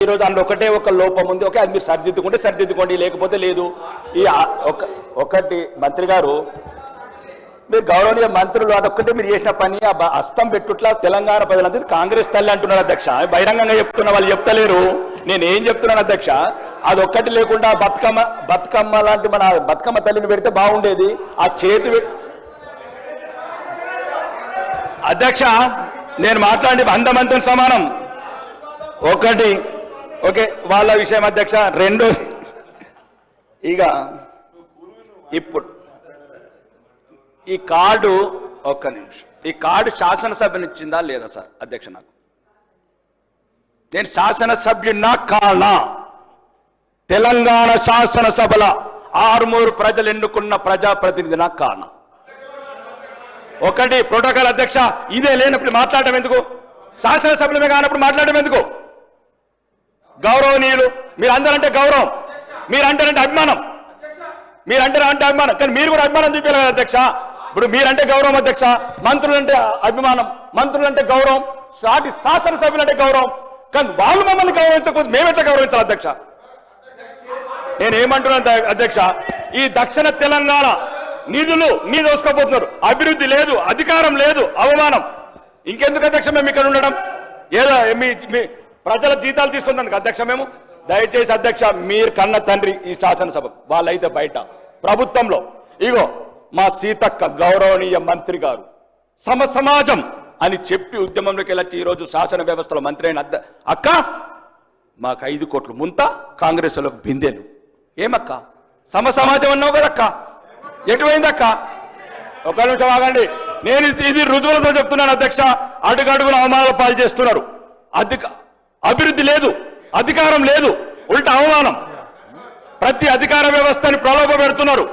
ఈరోజు అందులో ఒకటే ఒక లోపం ఉంది. ఓకే, అది మీరు సరిదిద్దుకుంటే సరిదిద్దుకోండి, లేకపోతే లేదు. ఈ ఒకటి మంత్రి గారు, మీరు గౌరవనీయ మంత్రులు అదొక్కటే మీరు చేసిన పని అస్తం పెట్టుట్లా తెలంగాణ ప్రజలంతా కాంగ్రెస్ తల్లి అంటున్నారు అధ్యక్ష. బహిరంగంగా చెప్తున్నా, వాళ్ళు చెప్తలేరు. నేను ఏం చెప్తున్నాను అధ్యక్ష, అదొక్కటి లేకుండా బతుకమ్మ లాంటి మన బతుకమ్మ తల్లిని పెడితే బాగుండేది. ఆ చేతి అధ్యక్ష, నేను మాట్లాడి 100 మందితో సమానం. ఒకటి ఓకే, వాళ్ళ విషయం అధ్యక్ష. రెండోది, ఇక ఇప్పుడు ఈ కార్డు, ఒక్క నిమిషం, ఈ కార్డు శాసనసభనిచ్చిందా లేదా సార్ అధ్యక్ష? నాకు నేను శాసనసభ్యున్నా కానా? తెలంగాణ శాసనసభల 6 ప్రజలు ఎన్నుకున్న ప్రజాప్రతినిధి నాకు కానా? ఒకటి ప్రోటోకాల్ అధ్యక్ష, ఇదే లేనప్పుడు మాట్లాడటం ఎందుకు? శాసనసభ్యులమే కానప్పుడు మాట్లాడటం ఎందుకు? గౌరవనీయులు, మీరు అందరంటే గౌరవం, మీరంటారంటే అభిమానం, మీరంటే అభిమానం, కానీ మీరు కూడా అభిమానం చూపించాలి కదా అధ్యక్ష. ఇప్పుడు మీరంటే గౌరవం అధ్యక్ష, మంత్రులంటే అభిమానం, మంత్రులంటే గౌరవం, సాటి శాసనసభ్యులంటే గౌరవం, కానీ వాళ్ళు మమ్మల్ని గౌరవించకపోతే మేమెట్లా గౌరవించాలి అధ్యక్ష? నేనేమంటున్నాను అధ్యక్ష, ఈ దక్షిణ తెలంగాణ నిధులు మీరు దోసుకోబోతున్నారు. అభివృద్ధి లేదు, అధికారం లేదు, అవమానం. ఇంకెందుకు అధ్యక్ష మేము ఇక్కడ ఉండడం? ఏదో మీ ప్రజల జీతాలు తీసుకుందాం అధ్యక్ష మేము. దయచేసి అధ్యక్ష, మీరు కన్న తండ్రి ఈ శాసనసభ, వాళ్ళైతే బయట ప్రభుత్వంలో. ఇగో మా సీతక్క గౌరవనీయ మంత్రి గారు సమాజం అని చెప్పి ఉద్యమంలోకి వెళ్ళొచ్చి ఈరోజు శాసన వ్యవస్థలో మంత్రి అయిన అక్క, మాకు 5 కోట్లు ముంత, కాంగ్రెస్లోకి బిందెలు. ఏమక్క సమాజం అన్నావు కదక్క, ఎటువైందక్క? ఒక నిమిషం ఆగండి, నేను ఇది రుజువులతో చెప్తున్నాను అధ్యక్ష. అడుగడుగున అవమానాల పాలు చేస్తున్నారు. అభివృద్ధి లేదు, అధికారం లేదు, ఉల్టా అవమానం. ప్రతి అధికార వ్యవస్థని ప్రలోభ పెడుతున్నారు.